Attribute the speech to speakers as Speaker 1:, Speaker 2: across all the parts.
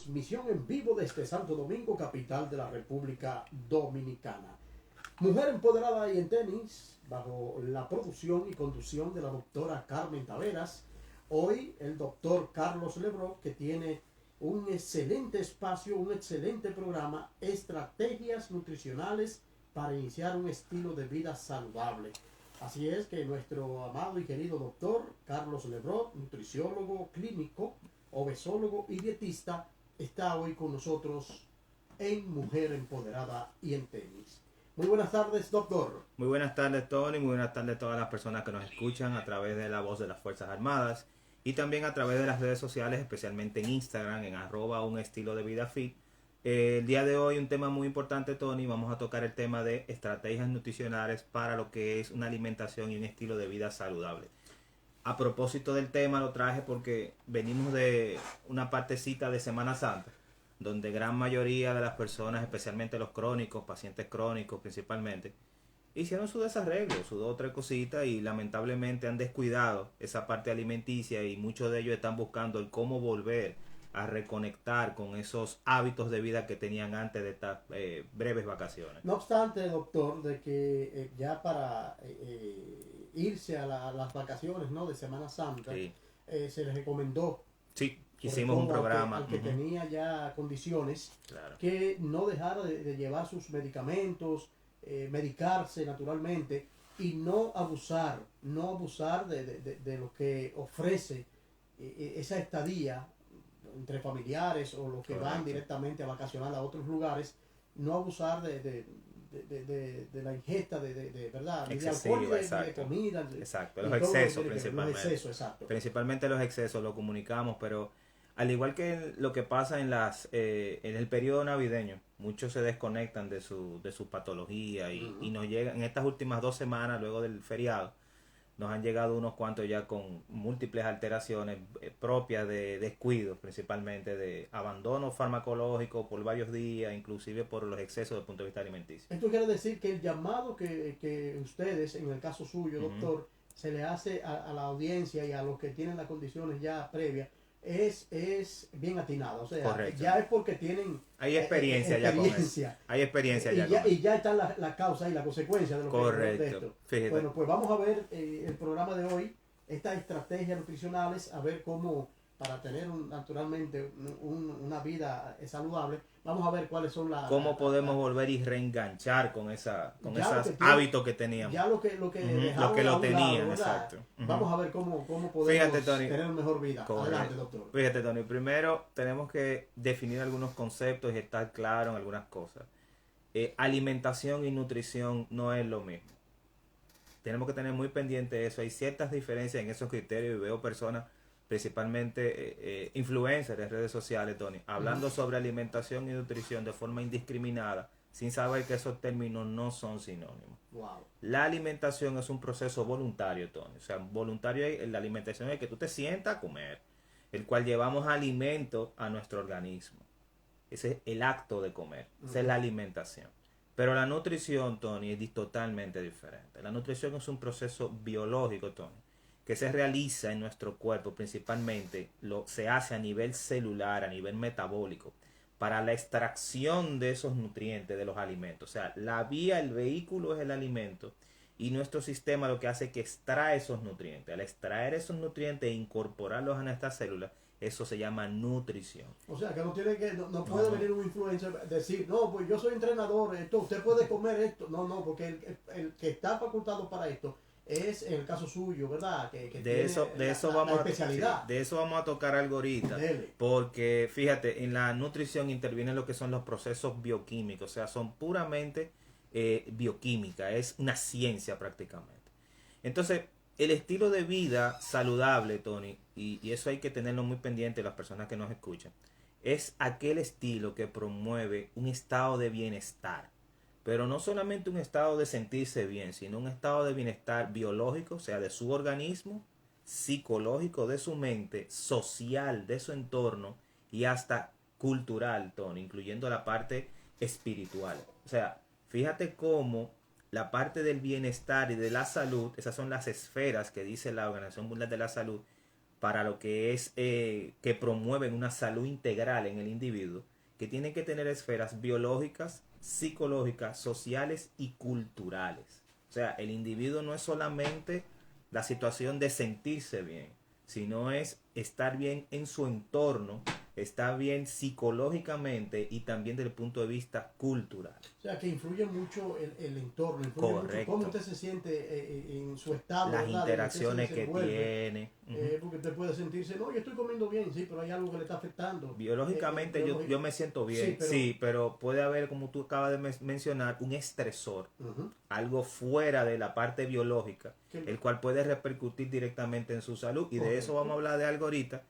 Speaker 1: transmisión en vivo desde Santo Domingo, capital de la República Dominicana. Mujer empoderada y en tenis, bajo la producción y conducción de la doctora Carmen Taveras. Hoy el doctor Carlos Lebró, que tiene un excelente espacio, un excelente programa, estrategias nutricionales para iniciar un estilo de vida saludable. Así es que nuestro amado y querido doctor Carlos Lebró, nutriciólogo clínico, obesólogo y dietista, está hoy con nosotros en Mujer Empoderada y en Tenis. Muy buenas tardes, doctor.
Speaker 2: Muy buenas tardes, Tony. Muy buenas tardes a todas las personas que nos escuchan a través de la voz de las Fuerzas Armadas y también a través de las redes sociales, especialmente en Instagram, en @unestilodevidafit. El día de hoy un tema muy importante, Tony. Vamos a tocar el tema de estrategias nutricionales para lo que es una alimentación y un estilo de vida saludable. A propósito del tema lo traje porque venimos de una partecita de Semana Santa, donde gran mayoría de las personas, especialmente los crónicos, pacientes crónicos principalmente, hicieron su desarreglo, su 2 o 3 cositas y lamentablemente han descuidado esa parte alimenticia y muchos de ellos están buscando el cómo volver a reconectar con esos hábitos de vida que tenían antes de estas breves vacaciones.
Speaker 1: No obstante, doctor, de que ya para irse a las vacaciones, ¿no?, de Semana Santa,
Speaker 2: Sí.
Speaker 1: Se les recomendó,
Speaker 2: Sí, hicimos un programa.
Speaker 1: al que tenía ya condiciones,
Speaker 2: Claro.
Speaker 1: que no dejara de llevar sus medicamentos, medicarse naturalmente y no abusar de lo que ofrece esa estadía entre familiares o los que
Speaker 2: Correcto.
Speaker 1: van directamente a vacacionar a otros lugares, no abusar de la ingesta ¿verdad? Ni de alcohol, ni de comida.
Speaker 2: Exacto,
Speaker 1: y
Speaker 2: los
Speaker 1: todo
Speaker 2: excesos
Speaker 1: lo que-
Speaker 2: principalmente.
Speaker 1: Los excesos, exacto.
Speaker 2: Principalmente los excesos, lo comunicamos, pero al igual que lo que pasa en el periodo navideño, muchos se desconectan de su patología y nos llegan, en estas últimas 2 semanas, luego del feriado, nos han llegado unos cuantos ya con múltiples alteraciones propias de descuidos, principalmente de abandono farmacológico por varios días, inclusive por los excesos desde el punto de vista alimenticio.
Speaker 1: Esto quiere decir que el llamado que ustedes, en el caso suyo, doctor, se le hace a la audiencia y a los que tienen las condiciones ya previas, es bien atinado. O sea,
Speaker 2: Correcto.
Speaker 1: ya es porque tienen
Speaker 2: Hay experiencia ya con eso. Hay experiencia ya con eso.
Speaker 1: Y ya está la causa y la consecuencia de lo
Speaker 2: Correcto.
Speaker 1: de esto.
Speaker 2: Fíjate.
Speaker 1: Bueno, pues vamos a ver el programa de hoy, estas estrategias nutricionales, a ver cómo, para tener naturalmente una vida saludable, vamos a ver cuáles son
Speaker 2: cómo podemos volver y reenganchar con esos hábitos que teníamos.
Speaker 1: Ya lo que
Speaker 2: lo que lo tenían, exacto.
Speaker 1: Vamos a ver cómo podemos
Speaker 2: Fíjate, Tony,
Speaker 1: tener mejor vida.
Speaker 2: Correcto.
Speaker 1: Adelante, doctor.
Speaker 2: Fíjate, Tony, primero tenemos que definir algunos conceptos y estar claro en algunas cosas. Alimentación y nutrición no es lo mismo. Tenemos que tener muy pendiente eso. Hay ciertas diferencias en esos criterios y veo personas, principalmente influencers en redes sociales, Tony, hablando sobre alimentación y nutrición de forma indiscriminada, sin saber que esos términos no son sinónimos.
Speaker 1: Wow.
Speaker 2: La alimentación es un proceso voluntario, Tony. O sea, voluntario en la alimentación es que tú te sientas a comer, el cual llevamos alimento a nuestro organismo. Ese es el acto de comer, esa es la alimentación. Pero la nutrición, Tony, es totalmente diferente. La nutrición es un proceso biológico, Tony, que se realiza en nuestro cuerpo, principalmente se hace a nivel celular, a nivel metabólico, para la extracción de esos nutrientes de los alimentos. O sea, la vía, el vehículo es el alimento y nuestro sistema lo que hace es que extrae esos nutrientes. Al extraer esos nutrientes e incorporarlos a nuestras células, eso se llama nutrición.
Speaker 1: O sea, que no puede venir un influencer a decir, no, pues yo soy entrenador, usted puede comer esto. No, porque el que está facultado para esto es en el caso suyo, ¿verdad? Que
Speaker 2: de eso vamos
Speaker 1: especialidad.
Speaker 2: De eso vamos a tocar algo ahorita.
Speaker 1: Dele.
Speaker 2: Porque fíjate, en la nutrición intervienen lo que son los procesos bioquímicos, o sea, son puramente bioquímica, es una ciencia prácticamente. Entonces, el estilo de vida saludable, Tony, y eso hay que tenerlo muy pendiente las personas que nos escuchan, es aquel estilo que promueve un estado de bienestar. Pero no solamente un estado de sentirse bien, sino un estado de bienestar biológico, o sea, de su organismo, psicológico, de su mente, social, de su entorno y hasta cultural, Tony, incluyendo la parte espiritual. O sea, fíjate cómo la parte del bienestar y de la salud, esas son las esferas que dice la Organización Mundial de la Salud, para lo que es que promueven una salud integral en el individuo, que tienen que tener esferas biológicas, psicológicas, sociales y culturales. O sea, el individuo no es solamente la situación de sentirse bien, sino es estar bien en su entorno, estar bien psicológicamente y también desde el punto de vista cultural.
Speaker 1: O sea, que influye mucho el entorno, influye mucho cómo usted se siente en su estado,
Speaker 2: las
Speaker 1: ¿verdad?
Speaker 2: interacciones que tiene.
Speaker 1: Porque usted puede sentirse, no, yo estoy comiendo bien, sí, pero hay algo que le está afectando.
Speaker 2: Biológicamente yo me siento bien, sí, pero puede haber, como tú acabas de mencionar, un estresor, algo fuera de la parte biológica, el cual puede repercutir directamente en su salud. Y de eso vamos a hablar de algo ahorita,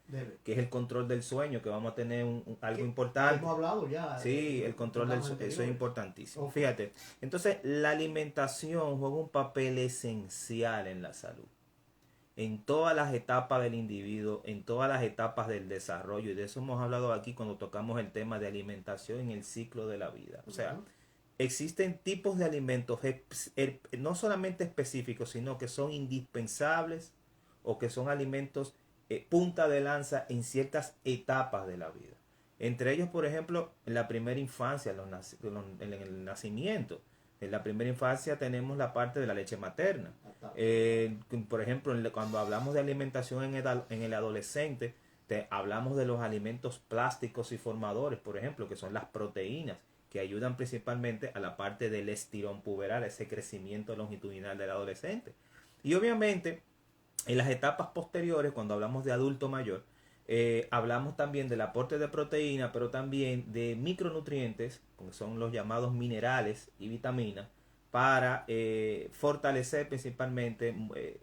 Speaker 2: que es el control del sueño, que vamos a tener algo importante.
Speaker 1: Hemos hablado ya.
Speaker 2: Sí, el control del sueño, eso es importantísimo. Fíjate, entonces la alimentación juega un papel esencial en la salud, en todas las etapas del individuo, en todas las etapas del desarrollo, y de eso hemos hablado aquí cuando tocamos el tema de alimentación en el ciclo de la vida. O sea, existen tipos de alimentos no solamente específicos, sino que son indispensables o que son alimentos punta de lanza en ciertas etapas de la vida. Entre ellos, por ejemplo, en la primera infancia, en el nacimiento. En la primera infancia tenemos la parte de la leche materna. Por ejemplo, cuando hablamos de alimentación en el adolescente, hablamos de los alimentos plásticos y formadores, por ejemplo, que son las proteínas, que ayudan principalmente a la parte del estirón puberal, ese crecimiento longitudinal del adolescente. Y obviamente, en las etapas posteriores, cuando hablamos de adulto mayor, hablamos también del aporte de proteína, pero también de micronutrientes, que son los llamados minerales y vitaminas, para fortalecer principalmente el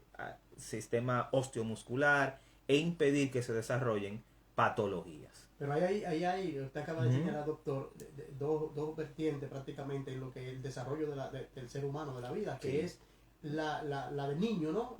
Speaker 2: sistema osteomuscular e impedir que se desarrollen patologías.
Speaker 1: Pero ahí usted acaba de señalar, doctor, dos vertientes prácticamente en lo que es el desarrollo del ser humano, de la vida, que es la de niño, ¿no?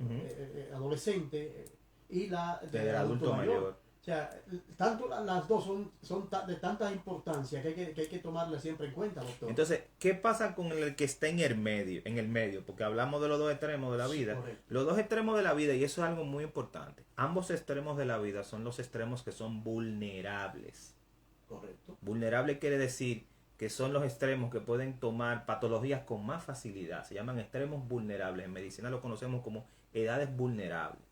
Speaker 1: Adolescente, y la del adulto mayor. O sea, tanto las dos son de tanta importancia que hay que tomarla siempre en cuenta, doctor.
Speaker 2: Entonces, ¿qué pasa con el que está en el medio? Porque hablamos de los dos extremos de la vida.
Speaker 1: Correcto.
Speaker 2: Los dos extremos de la vida, y eso es algo muy importante. Ambos extremos de la vida son los extremos que son vulnerables.
Speaker 1: Correcto.
Speaker 2: Vulnerable quiere decir que son los extremos que pueden tomar patologías con más facilidad. Se llaman extremos vulnerables. En medicina lo conocemos como edades vulnerables.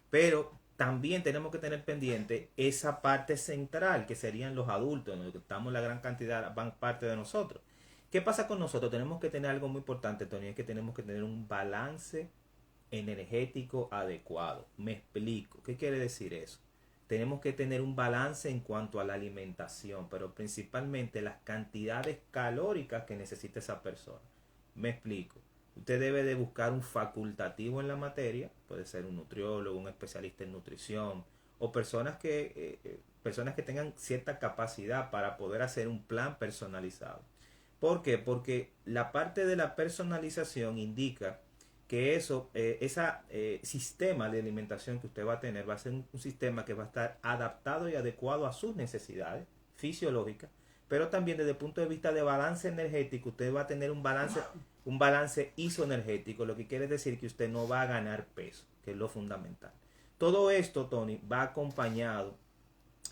Speaker 2: Pero también tenemos que tener pendiente esa parte central, que serían los adultos, en los que estamos la gran cantidad, van parte de nosotros. ¿Qué pasa con nosotros? Tenemos que tener algo muy importante, Tony, es que tenemos que tener un balance energético adecuado. Me explico. ¿Qué quiere decir eso? Tenemos que tener un balance en cuanto a la alimentación, pero principalmente las cantidades calóricas que necesita esa persona. Me explico. Usted debe de buscar un facultativo en la materia, puede ser un nutriólogo, un especialista en nutrición, o personas que tengan cierta capacidad para poder hacer un plan personalizado. ¿Por qué? Porque la parte de la personalización indica que ese sistema de alimentación que usted va a tener va a ser un sistema que va a estar adaptado y adecuado a sus necesidades fisiológicas, pero también desde el punto de vista de balance energético, usted va a tener un balance isoenergético, lo que quiere decir que usted no va a ganar peso, que es lo fundamental. Todo esto, Tony, va acompañado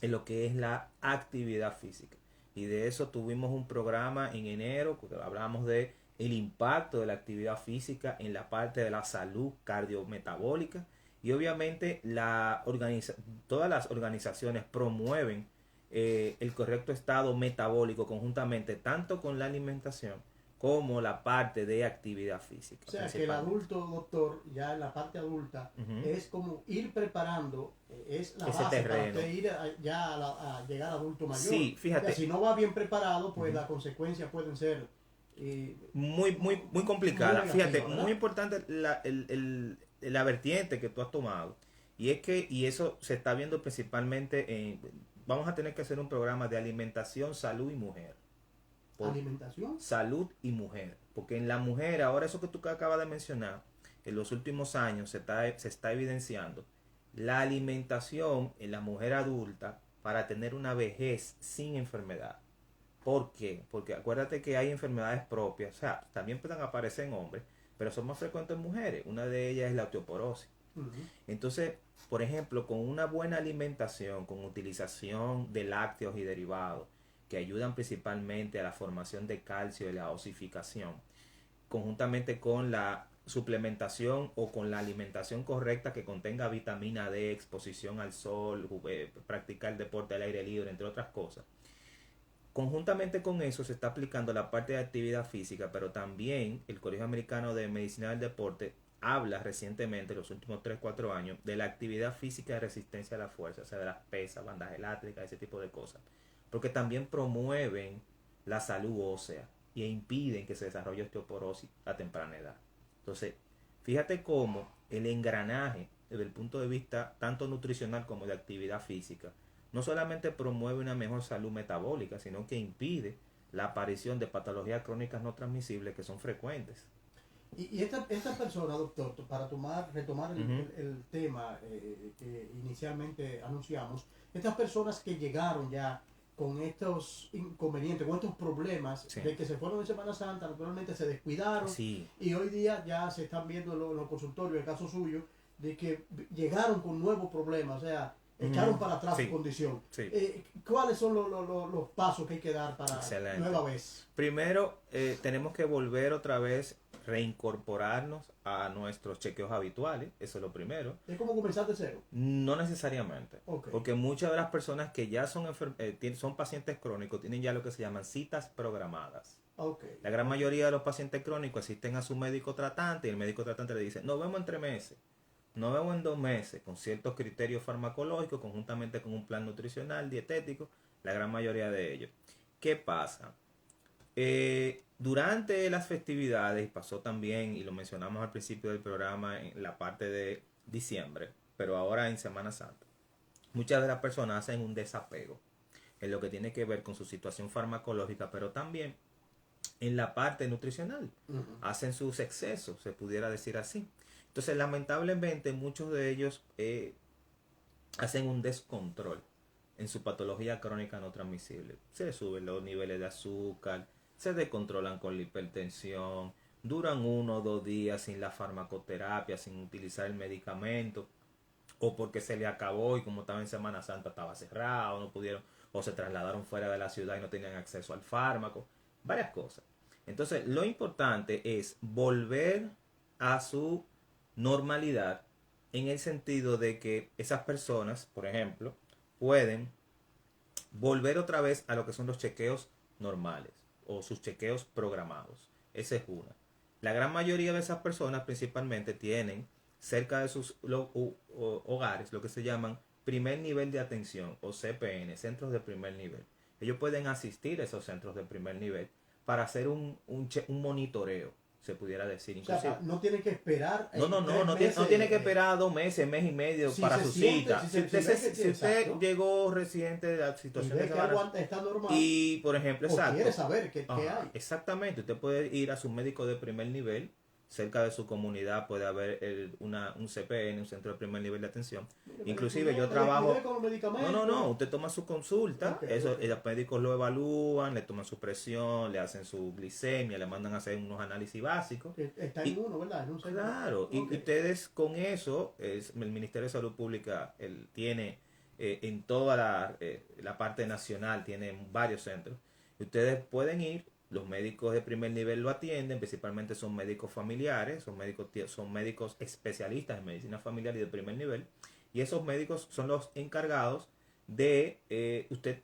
Speaker 2: en lo que es la actividad física. Y de eso tuvimos un programa en enero, porque hablamos de el impacto de la actividad física en la parte de la salud cardiometabólica. Y obviamente todas las organizaciones promueven el correcto estado metabólico conjuntamente, tanto con la alimentación como la parte de actividad física.
Speaker 1: O sea, que el adulto, doctor, ya en la parte adulta, es como ir preparando, es la
Speaker 2: ese
Speaker 1: base
Speaker 2: terreno
Speaker 1: para usted ir a llegar a adulto mayor.
Speaker 2: Sí, fíjate.
Speaker 1: O sea, si no va bien preparado, pues las consecuencias pueden ser
Speaker 2: muy complicadas.
Speaker 1: Muy
Speaker 2: Fíjate,
Speaker 1: negativa,
Speaker 2: muy importante la vertiente que tú has tomado. Y es que, y eso se está viendo principalmente vamos a tener que hacer un programa de alimentación, salud y mujer.
Speaker 1: ¿Alimentación?
Speaker 2: Salud y mujer. Porque en la mujer, ahora eso que tú acabas de mencionar, en los últimos años se está evidenciando la alimentación en la mujer adulta para tener una vejez sin enfermedad. ¿Por qué? Porque acuérdate que hay enfermedades propias, o sea, también pueden aparecer en hombres, pero son más frecuentes en mujeres. Una de ellas es la osteoporosis.
Speaker 1: Ujú.
Speaker 2: Entonces, por ejemplo, con una buena alimentación, con utilización de lácteos y derivados, que ayudan principalmente a la formación de calcio y la osificación, conjuntamente con la suplementación o con la alimentación correcta que contenga vitamina D, exposición al sol, practicar deporte al aire libre, entre otras cosas. Conjuntamente con eso se está aplicando la parte de actividad física, pero también el Colegio Americano de Medicina del Deporte habla recientemente, los últimos 3 4 años, de la actividad física de resistencia a la fuerza, o sea, de las pesas, bandas elásticas, ese tipo de cosas. Porque también promueven la salud ósea e impiden que se desarrolle osteoporosis a temprana edad. Entonces, fíjate cómo el engranaje, desde el punto de vista tanto nutricional como de actividad física, no solamente promueve una mejor salud metabólica, sino que impide la aparición de patologías crónicas no transmisibles que son frecuentes.
Speaker 1: Y esta persona, doctor, para retomar
Speaker 2: Ujú.
Speaker 1: el tema que inicialmente anunciamos, estas personas que llegaron ya con estos inconvenientes, con estos problemas,
Speaker 2: Sí,
Speaker 1: de que se fueron en Semana Santa, naturalmente se descuidaron
Speaker 2: sí.
Speaker 1: y hoy día ya se están viendo en los consultorios, el caso suyo, de que llegaron con nuevos problemas, o sea, echaron
Speaker 2: Ujú.
Speaker 1: para atrás su
Speaker 2: Sí,
Speaker 1: condición.
Speaker 2: sí.
Speaker 1: ¿Cuáles son los pasos que hay que dar para
Speaker 2: Excelente.
Speaker 1: nueva vez?
Speaker 2: Primero, tenemos que volver otra vez, reincorporarnos a nuestros chequeos habituales, eso es lo primero.
Speaker 1: Es como comenzar de cero.
Speaker 2: No necesariamente,
Speaker 1: Ok,
Speaker 2: porque muchas de las personas que ya son pacientes crónicos tienen ya lo que se llaman citas programadas.
Speaker 1: ok,
Speaker 2: La gran
Speaker 1: ok.
Speaker 2: mayoría de los pacientes crónicos asisten a su médico tratante y el médico tratante le dice, nos vemos en 3 meses, nos vemos en 2 meses, con ciertos criterios farmacológicos, conjuntamente con un plan nutricional, dietético, la gran mayoría de ellos. ¿Qué pasa? Durante las festividades, y pasó también, y lo mencionamos al principio del programa, en la parte de diciembre, pero ahora en Semana Santa, muchas de las personas hacen un desapego en lo que tiene que ver con su situación farmacológica, pero también en la parte nutricional.
Speaker 1: Ujú.
Speaker 2: Hacen sus excesos, se pudiera decir así. Entonces, lamentablemente, muchos de ellos hacen un descontrol en su patología crónica no transmisible. Se suben los niveles de azúcar, se descontrolan con la hipertensión, duran 1 o 2 días sin la farmacoterapia, sin utilizar el medicamento, o porque se le acabó y como estaba en Semana Santa estaba cerrado, no pudieron, o se trasladaron fuera de la ciudad y no tenían acceso al fármaco, varias cosas. Entonces, lo importante es volver a su normalidad en el sentido de que esas personas, por ejemplo, pueden volver otra vez a lo que son los chequeos normales o sus chequeos programados. Esa es una. La gran mayoría de esas personas principalmente tienen cerca de sus hogares lo que se llaman primer nivel de atención o CPN, centros de primer nivel. Ellos pueden asistir a esos centros de primer nivel para hacer un monitoreo, se pudiera decir.
Speaker 1: O sea,
Speaker 2: Inclusive,
Speaker 1: no tiene que esperar
Speaker 2: no
Speaker 1: 3 meses.
Speaker 2: no tiene que esperar 2 meses, mes y medio
Speaker 1: Si
Speaker 2: para
Speaker 1: se
Speaker 2: su
Speaker 1: siente,
Speaker 2: cita.
Speaker 1: si,
Speaker 2: Si
Speaker 1: se, si
Speaker 2: usted,
Speaker 1: ve que
Speaker 2: si
Speaker 1: tiene,
Speaker 2: usted
Speaker 1: exacto,
Speaker 2: llegó reciente de la
Speaker 1: y
Speaker 2: situación de
Speaker 1: ve que
Speaker 2: semana
Speaker 1: aguanta, está normal,
Speaker 2: y, por ejemplo,
Speaker 1: o quiere
Speaker 2: exacto,
Speaker 1: saber qué
Speaker 2: ajá,
Speaker 1: hay.
Speaker 2: exactamente, usted puede ir a su médico de primer nivel, cerca de su comunidad puede haber un CPN, un centro de primer nivel de atención.
Speaker 1: Mire,
Speaker 2: Inclusive yo
Speaker 1: me descuidé
Speaker 2: trabajo,
Speaker 1: con los
Speaker 2: no,
Speaker 1: medicamentos.
Speaker 2: usted toma su consulta,
Speaker 1: Ok,
Speaker 2: eso,
Speaker 1: ok.
Speaker 2: los médicos lo evalúan, le toman su presión, le hacen su glicemia, le mandan a hacer unos análisis básicos.
Speaker 1: Está en
Speaker 2: Y
Speaker 1: uno, ¿verdad? En un centro.
Speaker 2: claro,
Speaker 1: Ok.
Speaker 2: y ustedes con eso, el Ministerio de Salud Pública tiene en toda la parte nacional, tiene varios centros. Y ustedes pueden ir, los médicos de primer nivel lo atienden, principalmente son médicos familiares, son médicos especialistas en medicina familiar y de primer nivel. Y esos médicos son los encargados de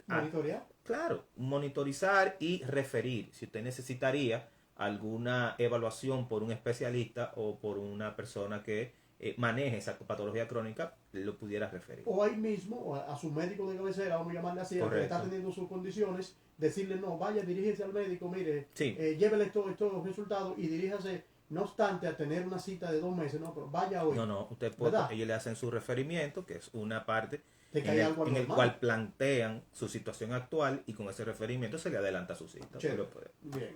Speaker 1: Monitorear.
Speaker 2: claro, monitorizar y referir. Si usted necesitaría alguna evaluación por un especialista o por una persona que maneje esa patología crónica, lo pudiera referir.
Speaker 1: O ahí mismo, o a su médico de cabecera, vamos a llamarle así, al que le está
Speaker 2: Correcto.
Speaker 1: teniendo sus condiciones, decirle, no, vaya, diríjese al médico, mire,
Speaker 2: Sí,
Speaker 1: llévele estos resultados y diríjase, no obstante, a tener una cita de 2 meses, no, pero vaya hoy,
Speaker 2: no, usted puede,
Speaker 1: ¿verdad?
Speaker 2: ellos le hacen su referimiento, que es una parte
Speaker 1: De que hay algo
Speaker 2: en el
Speaker 1: anormal.
Speaker 2: cual plantean su situación actual y con ese referimiento se le adelanta su cita.
Speaker 1: Chévere. Bien.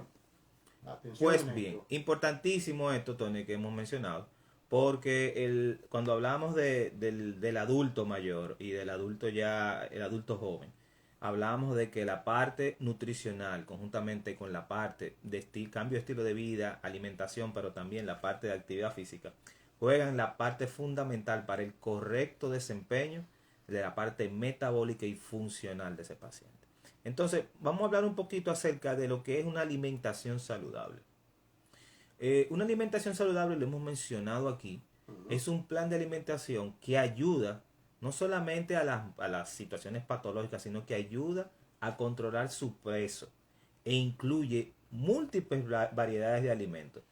Speaker 1: Atención
Speaker 2: Pues
Speaker 1: en
Speaker 2: bien,
Speaker 1: esto.
Speaker 2: importantísimo esto, Tony, que hemos mencionado, porque cuando hablamos del adulto mayor y del adulto ya, el adulto joven, hablamos de que la parte nutricional, conjuntamente con la parte de cambio de estilo de vida, alimentación, pero también la parte de actividad física, juegan la parte fundamental para el correcto desempeño de la parte metabólica y funcional de ese paciente. Entonces, vamos a hablar un poquito acerca de lo que es una alimentación saludable. Una alimentación saludable, lo hemos mencionado aquí, es un plan de alimentación que ayuda no solamente a las situaciones patológicas, sino que ayuda a controlar su peso e incluye múltiples variedades de alimentos.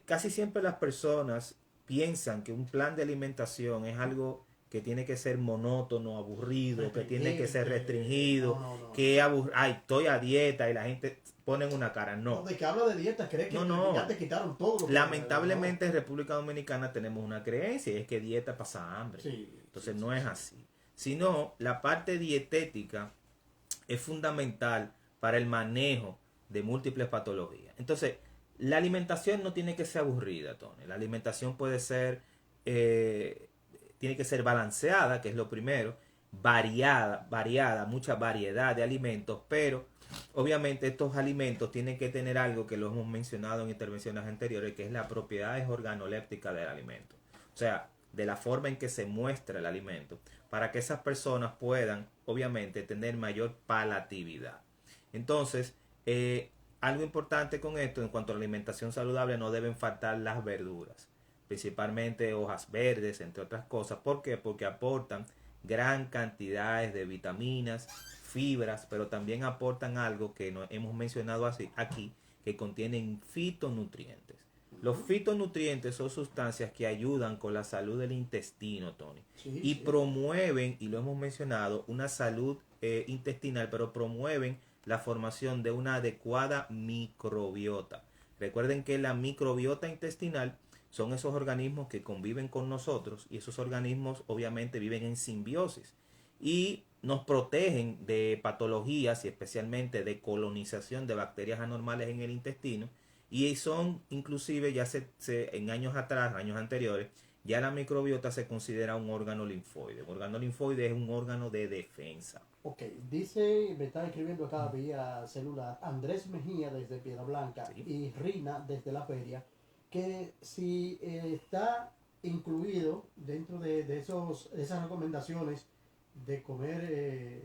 Speaker 2: Casi siempre las personas piensan que un plan de alimentación es algo que tiene que ser monótono, aburrido, que tiene que ser restringido, que ay, estoy a dieta y la gente pone una cara. No.
Speaker 1: De que habla de dieta, cree que ya te quitaron todo lo que
Speaker 2: lamentablemente en República Dominicana tenemos una creencia y es que dieta pasa hambre.
Speaker 1: Sí,
Speaker 2: entonces no es así. Sino la parte dietética es fundamental para el manejo de múltiples patologías. Entonces, la alimentación no tiene que ser aburrida, Tony. La alimentación puede ser, tiene que ser balanceada, que es lo primero, variada, mucha variedad de alimentos, pero obviamente estos alimentos tienen que tener algo que lo hemos mencionado en intervenciones anteriores, que es las propiedades organolépticas del alimento. O sea, de la forma en que se muestra el alimento, para que esas personas puedan, obviamente, tener mayor palatividad. Entonces, algo importante con esto, en cuanto a la alimentación saludable, no deben faltar las verduras, principalmente hojas verdes, entre otras cosas. ¿Por qué? Porque aportan gran cantidades de vitaminas, fibras, pero también aportan algo que no hemos mencionado así aquí, que contienen fitonutrientes. Los fitonutrientes son sustancias que ayudan con la salud del intestino, Tony, y promueven, y lo hemos mencionado, una salud intestinal, pero promueven la formación de una adecuada microbiota. Recuerden que la microbiota intestinal son esos organismos que conviven con nosotros y esos organismos obviamente viven en simbiosis y nos protegen de patologías y especialmente de colonización de bacterias anormales en el intestino, y son inclusive ya en años atrás, años anteriores, ya la microbiota se considera un órgano linfoide. Un órgano linfoide es un órgano de defensa.
Speaker 1: Ok, dice, me está escribiendo acá vía celular, Andrés Mejía desde Piedra Blanca y Rina desde La Feria, que si está incluido dentro de esas recomendaciones de comer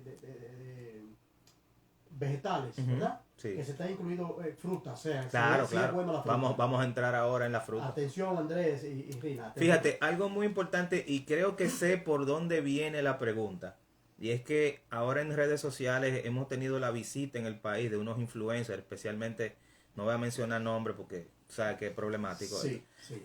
Speaker 1: vegetales, ¿verdad?
Speaker 2: Sí.
Speaker 1: Que se está incluido frutas, o sea,
Speaker 2: claro,
Speaker 1: si
Speaker 2: claro.
Speaker 1: es buena la fruta.
Speaker 2: Vamos a entrar ahora en la fruta.
Speaker 1: Atención, Andrés y Rina. Atención.
Speaker 2: Fíjate, algo muy importante, y creo que sé por dónde viene la pregunta, y es que ahora en redes sociales hemos tenido la visita en el país de unos influencers, especialmente, no voy a mencionar nombres porque sabes que es problemático.
Speaker 1: Sí.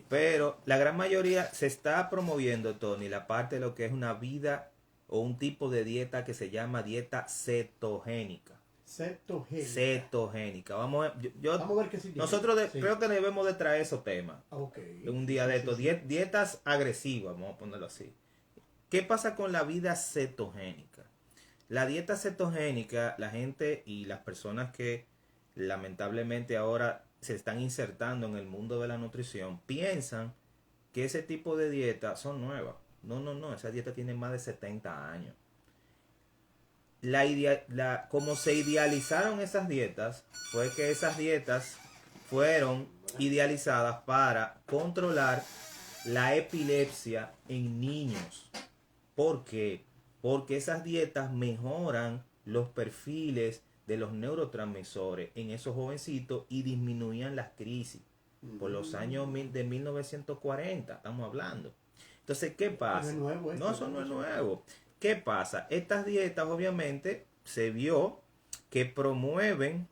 Speaker 2: Pero la gran mayoría se está promoviendo, Tony, la parte de lo que es una vida o un tipo de dieta que se llama dieta cetogénica. Cetogénica. Vamos a ver qué significa. Nosotros creo que debemos de traer esos temas. Un día de estos. Dietas agresivas, vamos a ponerlo así. ¿Qué pasa con la vida cetogénica? La dieta cetogénica, la gente y las personas que lamentablemente ahora se están insertando en el mundo de la nutrición piensan que ese tipo de dietas son nuevas. No, esa dieta tiene más de 70 años. Como se idealizaron esas dietas, fue que esas dietas fueron idealizadas para controlar la epilepsia en niños. ¿Por qué? Porque esas dietas mejoran los perfiles de los neurotransmisores en esos jovencitos y disminuían las crisis por los años de 1940, estamos hablando. Entonces, ¿qué pasa? No, eso no es nuevo. ¿Qué pasa? Estas dietas obviamente se vio que promueven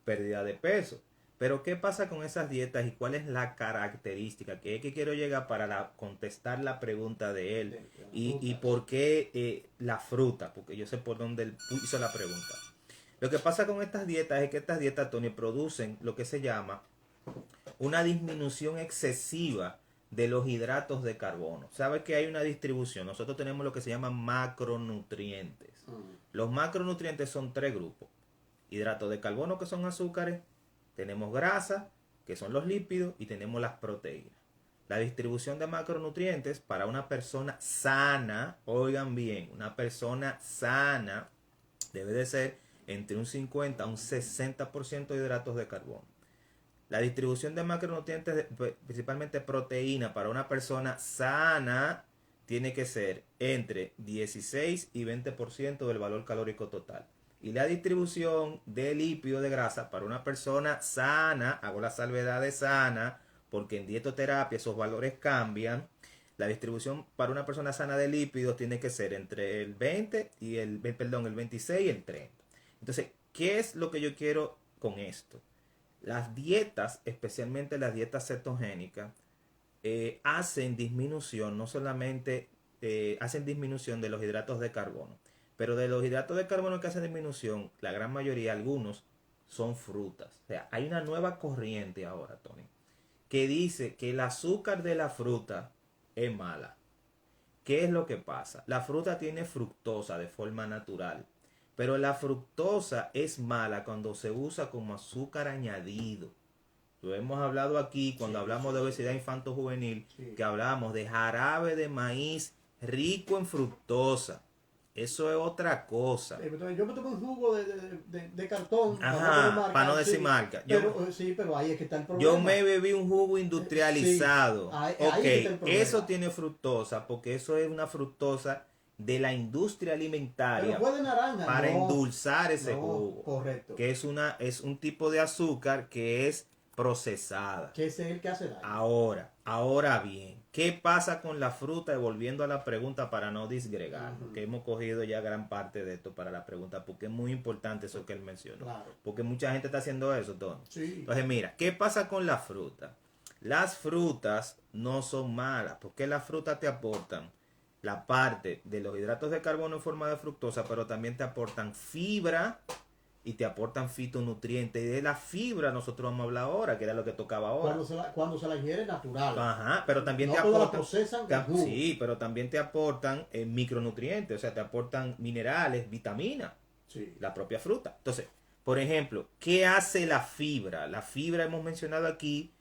Speaker 2: pérdida de peso. Pero ¿qué pasa con esas dietas y cuál es la característica? Que es que quiero llegar para contestar la pregunta de él. Y por qué la fruta, porque yo sé por dónde él hizo la pregunta. Lo que pasa con estas dietas es que estas dietas, Tony, producen lo que se llama una disminución excesiva de los hidratos de carbono. ¿Sabes que hay una distribución? Nosotros tenemos lo que se llama macronutrientes. Los macronutrientes son 3 grupos. Hidratos de carbono, que son azúcares, tenemos grasa, que son los lípidos, y tenemos las proteínas. La distribución de macronutrientes para una persona sana, oigan bien, una persona sana debe de ser entre un 50 a un 60% de hidratos de carbono. La distribución de macronutrientes, principalmente proteína, para una persona sana tiene que ser entre 16 y 20% del valor calórico total. Y la distribución de lípido de grasa para una persona sana, hago la salvedad de sana, porque en dietoterapia esos valores cambian. La distribución para una persona sana de lípidos tiene que ser entre el 20 y el 26 y el 30. Entonces, ¿qué es lo que yo quiero con esto? Las dietas, especialmente las dietas cetogénicas, hacen disminución, no solamente hacen disminución de los hidratos de carbono, pero de los hidratos de carbono que hacen disminución, la gran mayoría, algunos, son frutas. O sea, hay una nueva corriente ahora, Tony, que dice que el azúcar de la fruta es mala. ¿Qué es lo que pasa? La fruta tiene fructosa de forma natural, pero la fructosa es mala cuando se usa como azúcar añadido. Lo hemos hablado aquí cuando hablamos de obesidad infanto-juvenil, que hablamos de jarabe de maíz rico en fructosa. Eso es otra cosa.
Speaker 1: Yo me tomé un jugo de cartón.
Speaker 2: Ajá, para no decir marca.
Speaker 1: Pero ahí es que está el problema.
Speaker 2: Yo me bebí un jugo industrializado.
Speaker 1: Ahí
Speaker 2: Ok, eso tiene fructosa, porque eso es una fructosa de la industria alimentaria.
Speaker 1: Pero fue de naranja.
Speaker 2: Para endulzar ese jugo.
Speaker 1: Correcto.
Speaker 2: Que es un tipo de azúcar que es procesada.
Speaker 1: Que ese es el que hace daño.
Speaker 2: Ahora bien, ¿qué pasa con la fruta? Y volviendo a la pregunta para no disgregar, que hemos cogido ya gran parte de esto para la pregunta, porque es muy importante eso que él mencionó. Claro. Porque mucha gente está haciendo eso, Tony.
Speaker 1: Sí.
Speaker 2: Entonces, mira, ¿qué pasa con la fruta? Las frutas no son malas, porque las frutas te aportan la parte de los hidratos de carbono en forma de fructosa, pero también te aportan fibra y te aportan fitonutrientes. Y de la fibra nosotros vamos a hablar ahora, que era lo que tocaba ahora.
Speaker 1: Cuando se la ingiere natural.
Speaker 2: Ajá, pero también
Speaker 1: no
Speaker 2: te aportan.
Speaker 1: La procesan
Speaker 2: Sí, pero también te aportan micronutrientes, o sea, te aportan minerales, vitaminas.
Speaker 1: Sí.
Speaker 2: La propia fruta. Entonces, por ejemplo, ¿qué hace la fibra? La fibra, hemos mencionado aquí,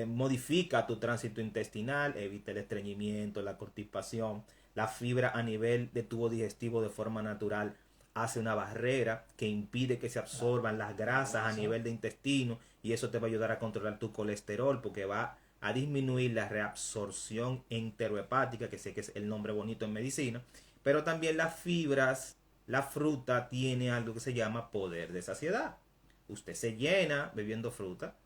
Speaker 2: modifica tu tránsito intestinal, evita el estreñimiento, la constipación. La fibra a nivel de tubo digestivo de forma natural hace una barrera que impide que se absorban las grasas a nivel de intestino, y eso te va a ayudar a controlar tu colesterol, porque va a disminuir la reabsorción enterohepática, que sé que es el nombre bonito en medicina. Pero también las fibras, la fruta tiene algo que se llama poder de saciedad. Usted se llena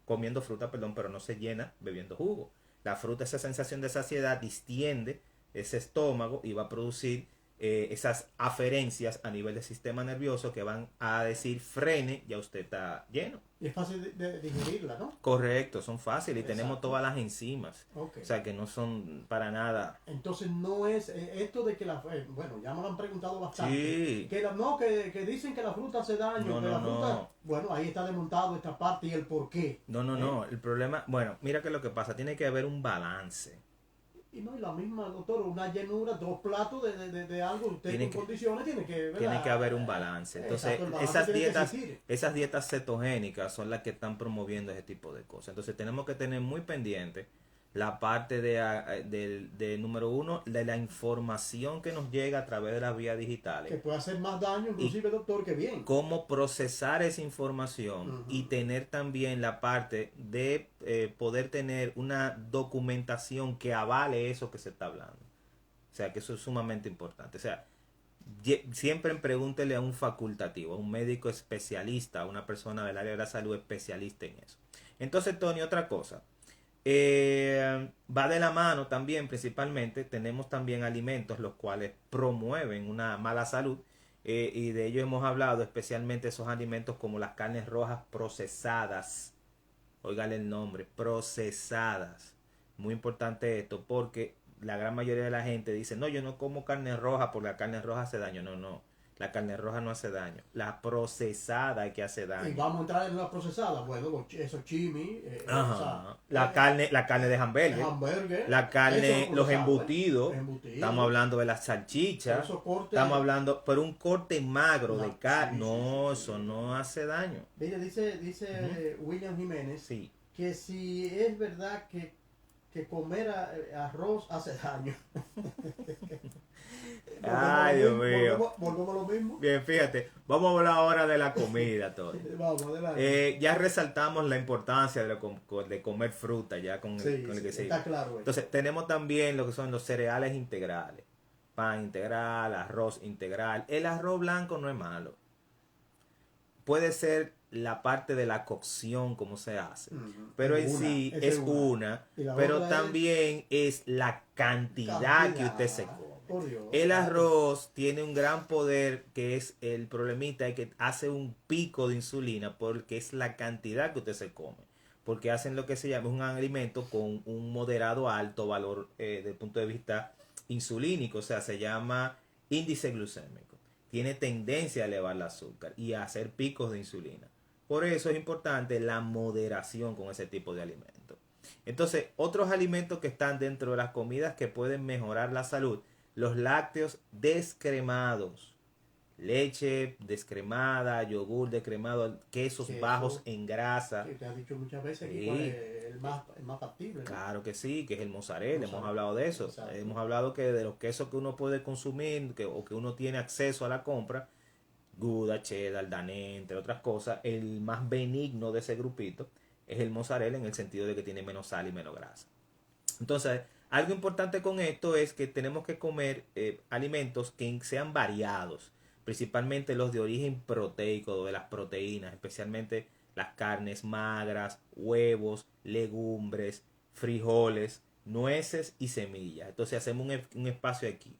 Speaker 2: comiendo fruta, pero no se llena bebiendo jugo. La fruta, esa sensación de saciedad, distiende ese estómago y va a producir esas aferencias a nivel del sistema nervioso que van a decir frene, ya usted está lleno.
Speaker 1: Y es fácil de digerirla, ¿no?
Speaker 2: Correcto, son fáciles y tenemos todas las enzimas.
Speaker 1: Okay.
Speaker 2: O sea que no son para nada.
Speaker 1: Entonces no es esto de que bueno, ya me lo han preguntado bastante.
Speaker 2: Sí.
Speaker 1: Que dicen que la fruta hace daño. No. Bueno, ahí está desmontado esta parte y el por qué.
Speaker 2: No. El problema, bueno, mira que lo que pasa, tiene que haber un balance.
Speaker 1: Y no, y la misma, doctor, una llenura, 2 platos de algo, usted con condiciones tiene que, ¿verdad?
Speaker 2: Tiene que haber un balance. Entonces, esas dietas cetogénicas son las que están promoviendo ese tipo de cosas. Entonces, tenemos que tener muy pendiente la parte de número uno, de la información que nos llega a través de las vías digitales.
Speaker 1: Que puede hacer más daño, inclusive, doctor, que bien.
Speaker 2: Cómo procesar esa información y tener también la parte de poder tener una documentación que avale eso que se está hablando. O sea, que eso es sumamente importante. O sea, siempre pregúntele a un facultativo, a un médico especialista, a una persona del área de la salud especialista en eso. Entonces, Tony, otra cosa. Va de la mano también, principalmente, tenemos también alimentos los cuales promueven una mala salud, y de ello hemos hablado, especialmente esos alimentos como las carnes rojas procesadas. Óigale el nombre, procesadas. Muy importante esto, porque la gran mayoría de la gente dice, no, yo no como carne roja porque la carne roja hace daño. No. La carne roja no hace daño. La procesada es que hace daño.
Speaker 1: Y vamos a entrar en la procesada. Bueno, esos chimi.
Speaker 2: La carne de hamburguer. La carne, los embutidos. Estamos hablando de las salchichas. Estamos hablando, pero un corte magro de carne. No, eso no hace daño.
Speaker 1: Mira, dice William Jiménez que si es verdad que comer arroz hace daño.
Speaker 2: Ay, Dios mío.
Speaker 1: Volvemos a lo mismo.
Speaker 2: Bien, fíjate, vamos a hablar ahora de la comida, Tony.
Speaker 1: Vamos, adelante.
Speaker 2: Ya resaltamos la importancia de comer fruta, ya con
Speaker 1: Sí,
Speaker 2: el que
Speaker 1: sí,
Speaker 2: se...
Speaker 1: está claro.
Speaker 2: Entonces, tenemos también lo que son los cereales integrales. Pan integral, arroz integral. El arroz blanco no es malo. Puede ser la parte de la cocción, como se hace. Pero en sí es una. Pero también es la cantidad que usted se come. El arroz tiene un gran poder, que es el problemita, es que hace un pico de insulina porque es la cantidad que usted se come. Porque hacen lo que se llama un alimento con un moderado alto valor desde el punto de vista insulínico, o sea, se llama índice glucémico. Tiene tendencia a elevar el azúcar y a hacer picos de insulina. Por eso es importante la moderación con ese tipo de alimentos. Entonces, otros alimentos que están dentro de las comidas que pueden mejorar la salud: los lácteos descremados, leche descremada, yogur descremado, quesos bajos en grasa.
Speaker 1: Que te has dicho muchas veces que cuál es el más factible, ¿no?
Speaker 2: Claro que sí, que es el mozzarella. Hemos hablado de eso. Exacto. Hemos hablado que de los quesos que uno puede consumir o que uno tiene acceso a la compra, Gouda, cheddar, Danés, entre otras cosas, el más benigno de ese grupito es el mozzarella, en el sentido de que tiene menos sal y menos grasa. Entonces, algo importante con esto es que tenemos que comer alimentos que sean variados, principalmente los de origen proteico, de las proteínas, especialmente las carnes magras, huevos, legumbres, frijoles, nueces y semillas. Entonces hacemos un espacio aquí.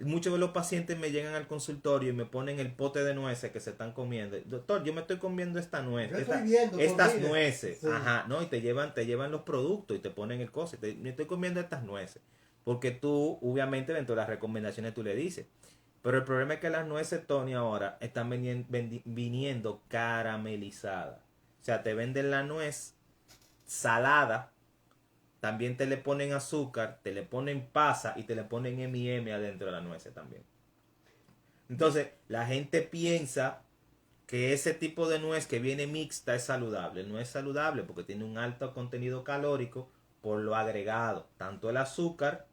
Speaker 2: Muchos de los pacientes me llegan al consultorio y me ponen el pote de nueces que se están comiendo. Doctor, yo me estoy comiendo esta nuez, estas nueces. Sí. Ajá, no, y te llevan los productos y te ponen el coso. Me estoy comiendo estas nueces. Porque tú, obviamente, dentro de las recomendaciones tú le dices. Pero el problema es que las nueces, Tony, ahora están viniendo caramelizadas. O sea, te venden la nuez salada. También te le ponen azúcar, te le ponen pasa y te le ponen M&M adentro de la nuez también. Entonces, la gente piensa que ese tipo de nuez que viene mixta es saludable. No es saludable porque tiene un alto contenido calórico por lo agregado. Tanto el azúcar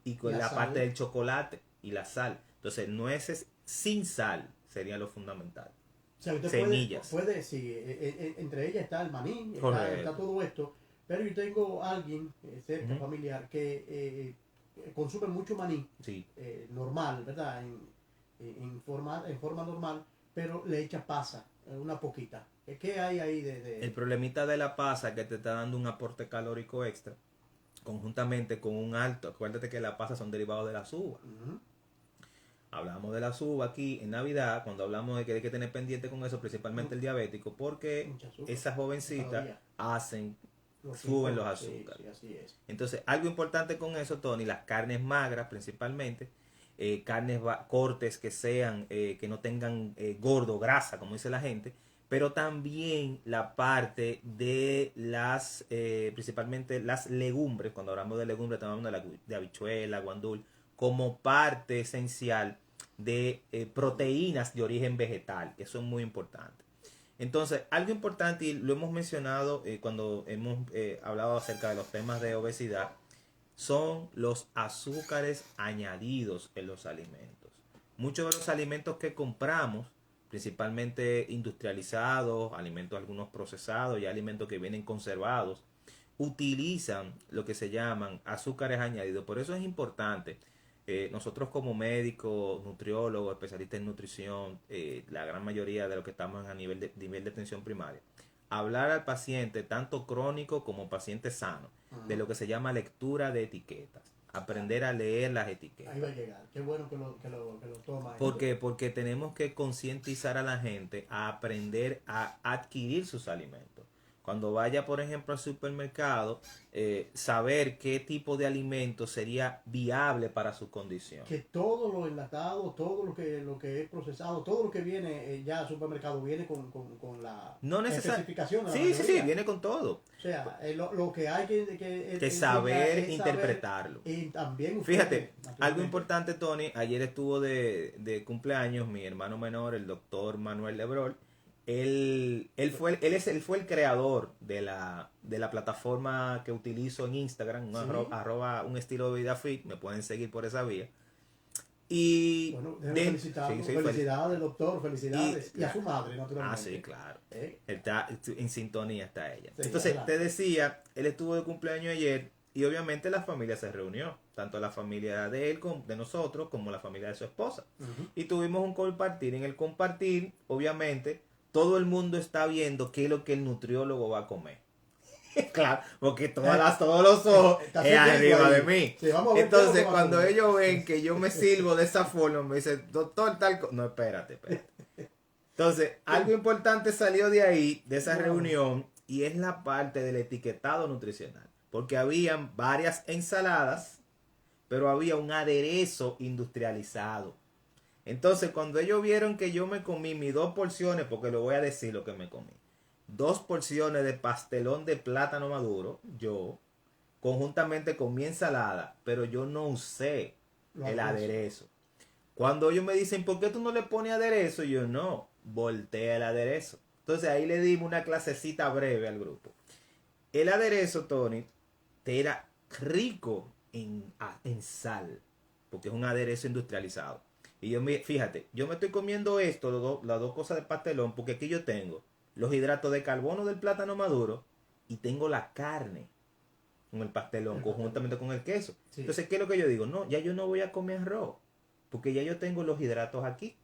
Speaker 2: y con la parte del chocolate y la sal. Entonces, nueces sin sal sería lo fundamental.
Speaker 1: O sea, usted semillas. Puede sí, entre ellas está el maní, está todo esto. Pero yo tengo a alguien cerca, familiar, que consume mucho maní,
Speaker 2: sí.
Speaker 1: Normal, ¿verdad? En forma normal, pero le echa pasa, una poquita. ¿Qué hay ahí de...?
Speaker 2: El problemita de la pasa es que te está dando un aporte calórico extra, conjuntamente con un alto. Acuérdate que las pasas son derivados de las uvas. Hablamos de las uvas aquí en Navidad, cuando hablamos de que hay que tener pendiente con eso, principalmente el diabético, porque esas jovencitas suben los azúcares.
Speaker 1: Sí, así es.
Speaker 2: Entonces, algo importante con eso, Tony, las carnes magras principalmente, cortes que sean, que no tengan gordo, grasa, como dice la gente, pero también la parte de las, principalmente las legumbres. Cuando hablamos de legumbres, estamos hablando de habichuela, guandul, como parte esencial de proteínas de origen vegetal. Eso es muy importante. Entonces, algo importante, y lo hemos mencionado cuando hemos hablado acerca de los temas de obesidad, son los azúcares añadidos en los alimentos. Muchos de los alimentos que compramos, principalmente industrializados, alimentos algunos procesados y alimentos que vienen conservados, utilizan lo que se llaman azúcares añadidos. Por eso es importante. Nosotros como médicos, nutriólogos, especialistas en nutrición, la gran mayoría de los que estamos a nivel de atención primaria, hablar al paciente, tanto crónico como paciente sano, de lo que se llama lectura de etiquetas. Aprender a leer las etiquetas.
Speaker 1: Ahí va a llegar. Qué bueno que lo toma.
Speaker 2: ¿Por qué? Porque tenemos que concientizar a la gente a aprender a adquirir sus alimentos. Cuando vaya, por ejemplo, al supermercado, saber qué tipo de alimento sería viable para su condición.
Speaker 1: Que todo lo enlatado, todo lo que es procesado, todo lo que viene ya al supermercado viene con la especificación.
Speaker 2: Sí, viene con todo.
Speaker 1: O sea, lo que hay
Speaker 2: que saber interpretarlo.
Speaker 1: Y también
Speaker 2: fíjate, algo importante, Tony, ayer estuvo de cumpleaños mi hermano menor, el doctor Manuel Lebrol. Él fue el creador de la plataforma que utilizo en Instagram, @un estilo de vida fit. Me pueden seguir por esa vía. Y
Speaker 1: Bueno, déjame felicitarlo. Felicidades, doctor, felicidades. Y a su madre, naturalmente.
Speaker 2: Ah, sí, claro. Está en sintonía está ella.
Speaker 1: Sí,
Speaker 2: entonces,
Speaker 1: adelante.
Speaker 2: te decía, él estuvo de cumpleaños ayer y obviamente la familia se reunió. Tanto la familia de él, de nosotros, como la familia de su esposa. Y tuvimos un compartir. En el compartir, obviamente, todo el mundo está viendo qué es lo que el nutriólogo va a comer. Claro, porque todos los ojos es arriba de mí.
Speaker 1: Sí, vamos a ver
Speaker 2: entonces, cuando ellos ven que yo me sirvo de esa forma, me dicen, doctor, no, espérate. Entonces, algo importante salió de ahí, de esa reunión, y es la parte del etiquetado nutricional. Porque habían varias ensaladas, pero había un aderezo industrializado. Entonces, cuando ellos vieron que yo me comí mis 2 porciones, porque lo voy a decir lo que me comí. 2 porciones de pastelón de plátano maduro, yo, conjuntamente con mi ensalada, pero yo no usé el aderezo. Cuando ellos me dicen, ¿por qué tú no le pones aderezo? Yo no, volteé el aderezo. Entonces ahí le dimos una clasecita breve al grupo. El aderezo, Tony, te era rico en sal, porque es un aderezo industrializado. Y fíjate, yo me estoy comiendo esto, las 2 cosas de pastelón, porque aquí yo tengo los hidratos de carbono del plátano maduro y tengo la carne con el pastelón, conjuntamente con el queso. Sí. Entonces, ¿qué es lo que yo digo? No, ya yo no voy a comer arroz, porque ya yo tengo los hidratos aquí.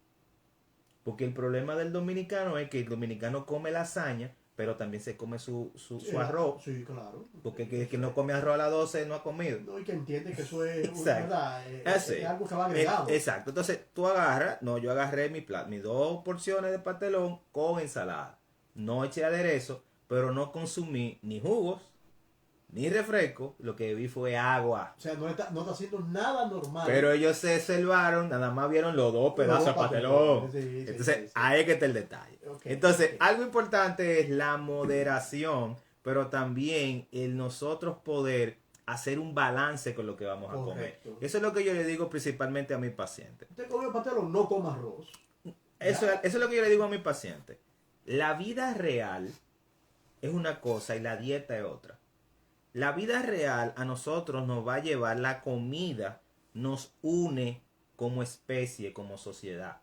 Speaker 2: Porque el problema del dominicano es que el dominicano come lasaña, pero también se come su arroz.
Speaker 1: Sí, claro.
Speaker 2: Porque el que no come arroz a las 12 no ha comido.
Speaker 1: No, y que entiende que eso es,
Speaker 2: ¿verdad?
Speaker 1: Es algo que va agregado.
Speaker 2: Exacto. Entonces, tú agarras, yo agarré mis 2 porciones de pastelón con ensalada. No eché aderezo, pero no consumí ni jugos, ni refresco. Lo que vi fue agua.
Speaker 1: O sea, no está haciendo nada normal.
Speaker 2: Pero ellos se salvaron, nada más vieron los 2 pedazos de pastelón. Sí, entonces, ahí es que está el detalle. Entonces, algo importante es la moderación, pero también el nosotros poder hacer un balance con lo que vamos a comer. Eso es lo que yo le digo principalmente a mis pacientes.
Speaker 1: Usted come pastelón, no coma arroz.
Speaker 2: Eso es lo que yo le digo a mis pacientes. La vida real es una cosa y la dieta es otra. La vida real a nosotros nos va a llevar, la comida nos une como especie, como sociedad.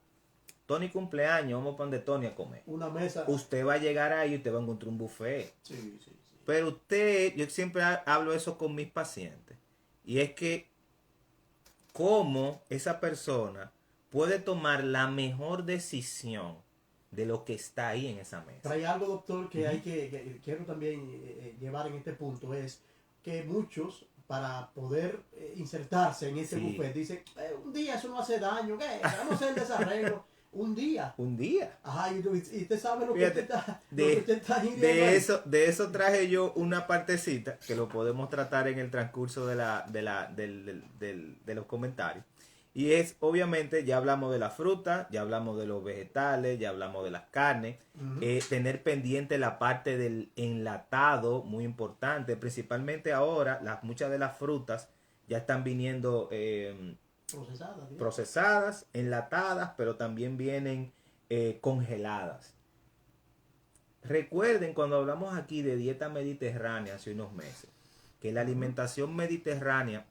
Speaker 2: Tony cumpleaños, vamos para donde Tony a comer.
Speaker 1: Una mesa.
Speaker 2: Usted va a llegar ahí y usted va a encontrar un buffet.
Speaker 1: Sí.
Speaker 2: Pero yo siempre hablo eso con mis pacientes. Y es que cómo esa persona puede tomar la mejor decisión de lo que está ahí en esa mesa.
Speaker 1: Trae algo, doctor, que hay que quiero también llevar en este punto, es que muchos, para poder insertarse en ese buffet, dicen, un día eso no hace daño, ¿qué? Vamos a hacer el desarreglo. Un día. Ajá, y usted sabe lo que usted está
Speaker 2: de eso traje yo una partecita que lo podemos tratar en el transcurso de los comentarios. Y es, obviamente, ya hablamos de la fruta, ya hablamos de los vegetales, ya hablamos de las carnes. Tener pendiente la parte del enlatado, muy importante. Principalmente ahora, muchas de las frutas ya están viniendo procesadas, enlatadas, pero también vienen congeladas. Recuerden cuando hablamos aquí de dieta mediterránea hace unos meses, que la alimentación mediterránea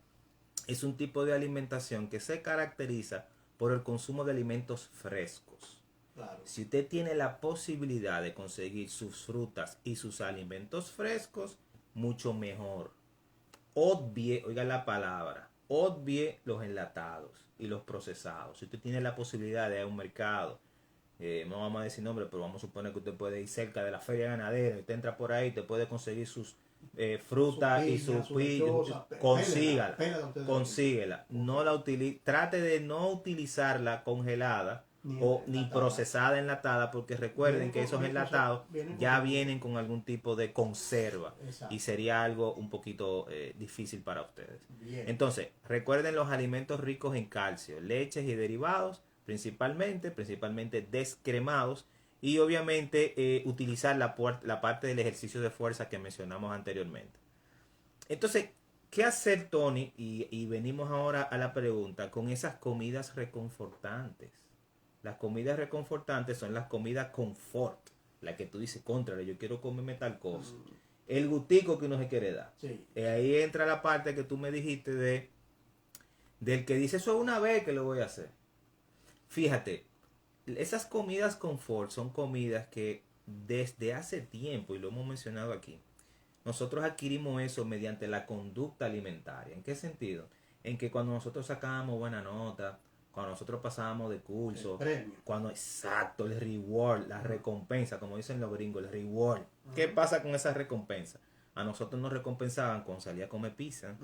Speaker 2: es un tipo de alimentación que se caracteriza por el consumo de alimentos frescos.
Speaker 1: Claro.
Speaker 2: Si usted tiene la posibilidad de conseguir sus frutas y sus alimentos frescos, mucho mejor. Obvie, oiga la palabra, obvie los enlatados y los procesados. Si usted tiene la posibilidad de ir a un mercado, no vamos a decir nombre, pero vamos a suponer que usted puede ir cerca de la feria ganadera, usted entra por ahí, te puede conseguir sus fruta y su consíguela. No la trate de no utilizarla congelada ni procesada enlatada, porque recuerden que esos enlatados ya vienen con algún tipo de conserva. Exacto. Y sería algo un poquito difícil para ustedes. Bien. Entonces, recuerden los alimentos ricos en calcio, leches y derivados, principalmente descremados. Y obviamente utilizar la parte del ejercicio de fuerza que mencionamos anteriormente. Entonces, ¿qué hacer, Tony? Y venimos ahora a la pregunta con esas comidas reconfortantes. Las comidas reconfortantes son las comidas confort. La que tú dices, contrario, yo quiero comerme tal cosa. El gustico que uno se quiere dar. Sí. Ahí entra la parte que tú me dijiste de Del que dice eso una vez que lo voy a hacer. Fíjate, esas comidas confort son comidas que desde hace tiempo, y lo hemos mencionado aquí, nosotros adquirimos eso mediante la conducta alimentaria. ¿En qué sentido? En que cuando nosotros sacábamos buena nota, cuando nosotros pasábamos de curso, cuando exacto, el reward, la recompensa, como dicen los gringos, el reward. ¿Qué pasa con esa recompensa? A nosotros nos recompensaban con salir a comer pizza,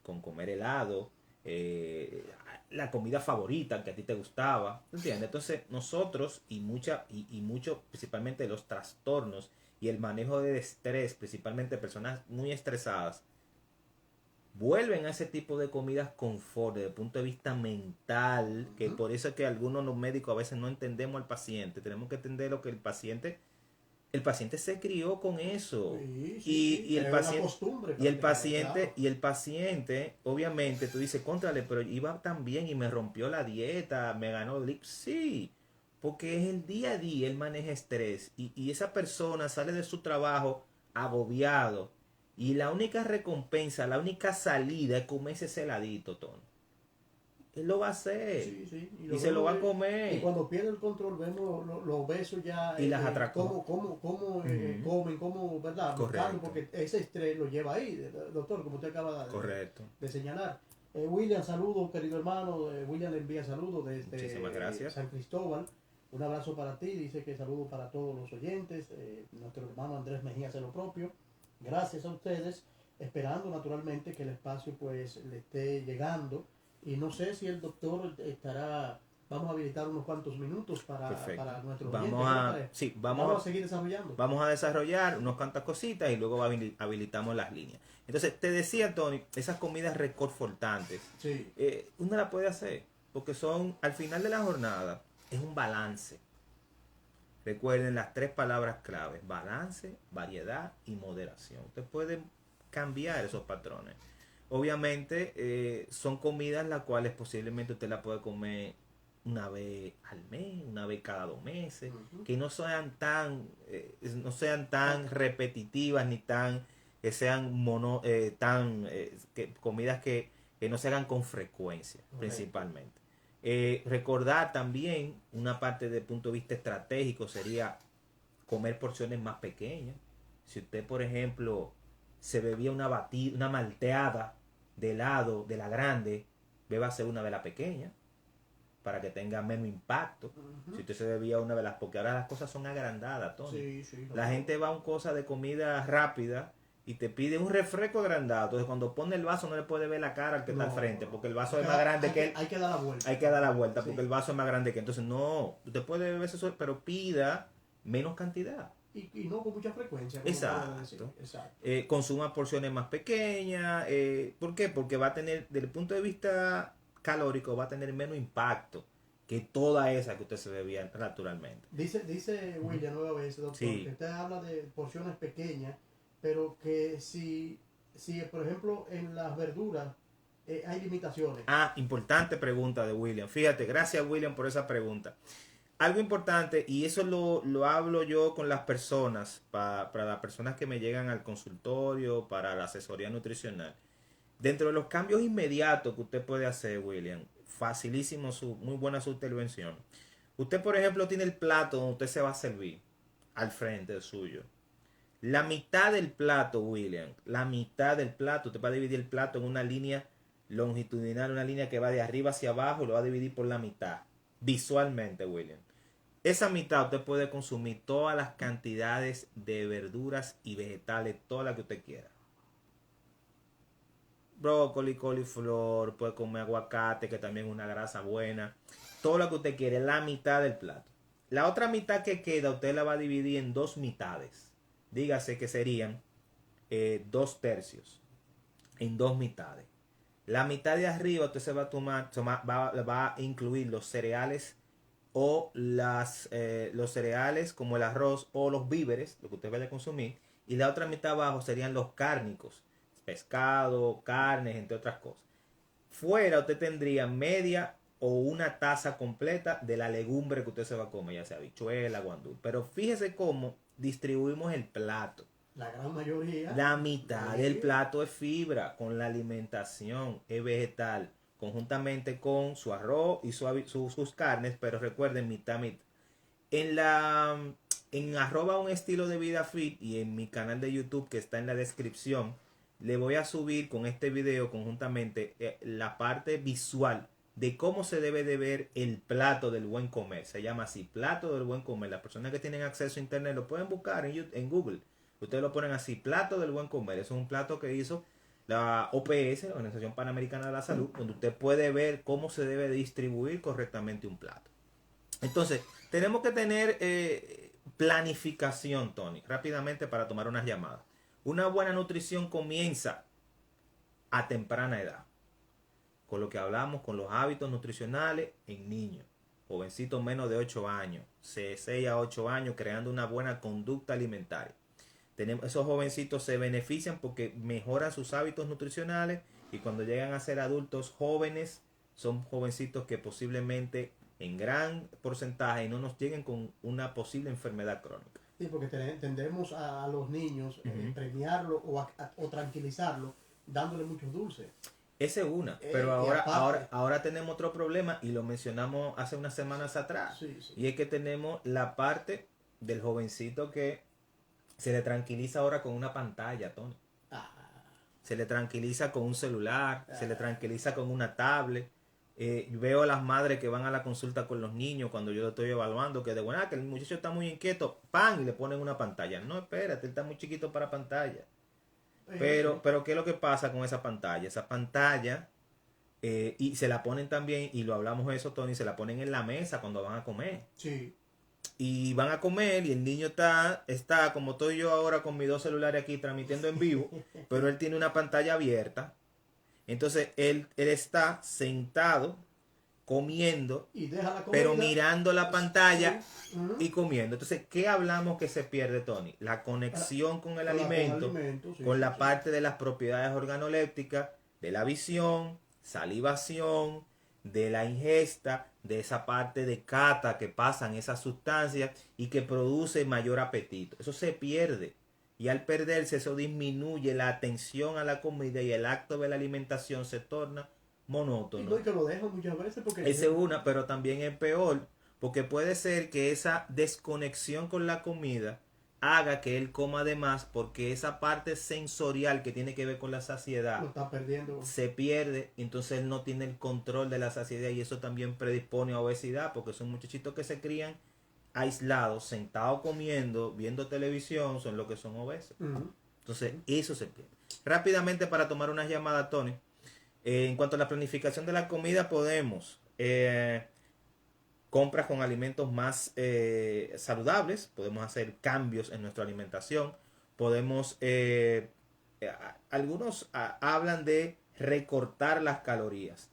Speaker 2: con comer helado, la comida favorita que a ti te gustaba, ¿entiendes? Entonces nosotros y mucho, principalmente los trastornos y el manejo de estrés, principalmente personas muy estresadas, vuelven a ese tipo de comidas confort desde el punto de vista mental, que por eso es que algunos los médicos a veces no entendemos al paciente, tenemos que entender lo que el paciente se crió con eso. Y el paciente, obviamente, tú dices, contrale, pero iba tan bien y me rompió la dieta, me ganó el sí, porque es el día a día, él maneja estrés y esa persona sale de su trabajo agobiado y la única recompensa, la única salida es comerse ese heladito, Tony. Él lo va a hacer. Y se lo va a comer.
Speaker 1: Y cuando pierde el control, vemos los besos ya.
Speaker 2: Y las atracó.
Speaker 1: Cómo comen, cómo, ¿verdad?
Speaker 2: Correcto.
Speaker 1: Porque ese estrés lo lleva ahí, doctor, como usted acaba de señalar. William, saludos, querido hermano. William le envía saludos desde San Cristóbal. Un abrazo para ti. Dice que saludos para todos los oyentes. Nuestro hermano Andrés Mejía hace lo propio. Gracias a ustedes. Esperando, naturalmente, que el espacio pues le esté llegando. Y no sé si el doctor estará, vamos a habilitar unos cuantos minutos para nuestros oyentes. Vamos a seguir desarrollando.
Speaker 2: Vamos a desarrollar unas cuantas cositas y luego habilitamos las líneas. Entonces, te decía, Tony, esas comidas reconfortantes, uno la puede hacer, porque son, al final de la jornada, es un balance. Recuerden las 3 palabras claves: balance, variedad y moderación. Usted puede cambiar esos patrones. Obviamente son comidas las cuales posiblemente usted la puede comer una vez al mes, una vez cada 2 meses, que no sean tan repetitivas ni tan que sean comidas que no se hagan con frecuencia, principalmente. Recordar también una parte desde el punto de vista estratégico sería comer porciones más pequeñas. Si usted, por ejemplo, se bebía una malteada de helado de la grande, bébase una de la pequeña para que tenga menos impacto. Si usted se bebía una de las, porque ahora las cosas son agrandadas, Tony. La gente va a un cosa de comida rápida y te pide un refresco agrandado. Entonces cuando pone el vaso no le puede ver la cara al que está al frente, porque el vaso es más grande que él.
Speaker 1: Hay que dar la vuelta.
Speaker 2: Hay que dar la vuelta porque el vaso es más grande que él. Entonces no, usted puede beber eso, pero pida menos cantidad.
Speaker 1: Y no con mucha frecuencia.
Speaker 2: Exacto. Consuma porciones más pequeñas. ¿Por qué? Porque va a tener, desde el punto de vista calórico, va a tener menos impacto que toda esa que usted se bebía naturalmente.
Speaker 1: Dice William nueva vez, doctor, que usted habla de porciones pequeñas, pero que si por ejemplo, en las verduras hay limitaciones.
Speaker 2: Importante pregunta de William. Fíjate, gracias William por esa pregunta. Algo importante, y eso lo hablo yo con las personas, para las personas que me llegan al consultorio, para la asesoría nutricional. Dentro de los cambios inmediatos que usted puede hacer, William, facilísimo, muy buena su intervención. Usted, por ejemplo, tiene el plato donde usted se va a servir al frente suyo. La mitad del plato, William, la mitad del plato, usted va a dividir el plato en una línea longitudinal, una línea que va de arriba hacia abajo y lo va a dividir por la mitad, visualmente, William. Esa mitad usted puede consumir todas las cantidades de verduras y vegetales, todas las que usted quiera. Brócoli, coliflor, puede comer aguacate, que también es una grasa buena. Todo lo que usted quiere, la mitad del plato. La otra mitad que queda, usted la va a dividir en 2 mitades. Dígase que serían 2 tercios en 2 mitades. La mitad de arriba usted se va a va a incluir los cereales o los cereales como el arroz o los víveres, lo que usted vaya a consumir. Y la otra mitad abajo serían los cárnicos, pescado, carnes, entre otras cosas. Fuera usted tendría media o una taza completa de la legumbre que usted se va a comer, ya sea habichuela, guandú. Pero fíjese cómo distribuimos el plato.
Speaker 1: La gran mayoría.
Speaker 2: La mitad del plato es fibra, con la alimentación, es vegetal. conjuntamente con su arroz y sus carnes, pero recuerden mitad mitad. En arroba un estilo de vida fit y en mi canal de YouTube que está en la descripción, le voy a subir con este video conjuntamente la parte visual de cómo se debe de ver el plato del buen comer. Se llama así, plato del buen comer. Las personas que tienen acceso a internet lo pueden buscar en Google. Ustedes lo ponen así, plato del buen comer. Eso es un plato que hizo la OPS, la Organización Panamericana de la Salud, donde usted puede ver cómo se debe distribuir correctamente un plato. Entonces, tenemos que tener planificación, Tony, rápidamente para tomar unas llamadas. Una buena nutrición comienza a temprana edad, con lo que hablamos, con los hábitos nutricionales en niños, jovencitos menos de 8 años, 6 a 8 años, creando una buena conducta alimentaria. Esos jovencitos se benefician porque mejoran sus hábitos nutricionales y cuando llegan a ser adultos jóvenes, son jovencitos que posiblemente en gran porcentaje no nos lleguen con una posible enfermedad crónica.
Speaker 1: Sí, porque tendemos a los niños premiarlo o tranquilizarlo dándole muchos dulces.
Speaker 2: Esa es una, pero ahora tenemos otro problema y lo mencionamos hace unas semanas atrás.
Speaker 1: Sí, sí.
Speaker 2: Y es que tenemos la parte del jovencito que se le tranquiliza ahora con una pantalla, Tony. Se le tranquiliza con un celular, se le tranquiliza con una tablet. Veo a las madres que van a la consulta con los niños cuando yo lo estoy evaluando, que de buena, que el muchacho está muy inquieto, ¡pam! Y le ponen una pantalla. No, espérate, él está muy chiquito para pantalla. Pero ¿qué es lo que pasa con esa pantalla? Esa pantalla, y se la ponen también, y lo hablamos eso, Tony, se la ponen en la mesa cuando van a comer.
Speaker 1: Sí.
Speaker 2: Y van a comer y el niño está como estoy yo ahora con mis dos celulares aquí transmitiendo en vivo, pero él tiene una pantalla abierta. Entonces él está sentado comiendo,
Speaker 1: y deja la comida,
Speaker 2: pero mirando la pantalla
Speaker 1: sí.
Speaker 2: y comiendo. Entonces, ¿qué hablamos que se pierde, Tony? La conexión con el alimento,
Speaker 1: sí,
Speaker 2: con la parte de las propiedades organolépticas, de la visión, salivación, de la ingesta, de esa parte de cata que pasan esas sustancias y que produce mayor apetito. Eso se pierde. Y al perderse, eso disminuye la atención a la comida y el acto de la alimentación se torna monótono.
Speaker 1: Y no, y que lo dejan muchas veces porque...
Speaker 2: Esa es una, pero también es peor, porque puede ser que esa desconexión con la comida haga que él coma de más, porque esa parte sensorial que tiene que ver con la saciedad
Speaker 1: lo está perdiendo.
Speaker 2: se pierde, entonces él no tiene el control de la saciedad y eso también predispone a obesidad, porque son muchachitos que se crían aislados, sentados comiendo, viendo televisión, son los que son obesos. Entonces eso se pierde. Rápidamente para tomar unas llamadas, Tony. En cuanto a la planificación de la comida, podemos compras con alimentos más saludables, podemos hacer cambios en nuestra alimentación, podemos, algunos hablan de recortar las calorías,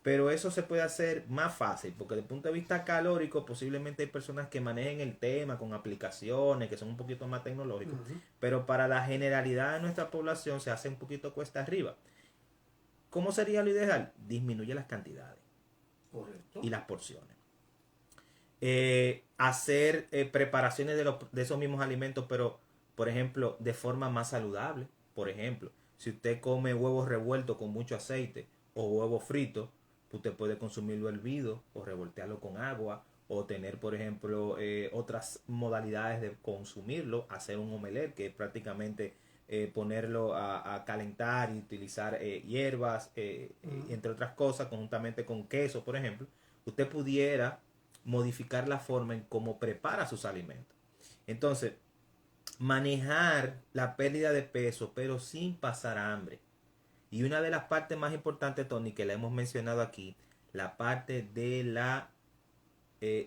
Speaker 2: pero eso se puede hacer más fácil, porque desde el punto de vista calórico posiblemente hay personas que manejen el tema con aplicaciones que son un poquito más tecnológicos, pero para la generalidad de nuestra población se hace un poquito cuesta arriba. ¿Cómo sería lo ideal? Disminuye las cantidades.
Speaker 1: Correcto.
Speaker 2: Y las porciones. Hacer preparaciones de esos mismos alimentos, pero, por ejemplo, de forma más saludable. Por ejemplo, si usted come huevos revueltos con mucho aceite o huevos fritos, usted puede consumirlo hervido o revoltearlo con agua o tener, por ejemplo, otras modalidades de consumirlo, hacer un omelette, que es prácticamente ponerlo a calentar y utilizar hierbas, entre otras cosas, conjuntamente con queso, por ejemplo. Usted pudiera modificar la forma en cómo prepara sus alimentos. Entonces, manejar la pérdida de peso, pero sin pasar hambre. Y una de las partes más importantes, Tony, que le hemos mencionado aquí, la parte de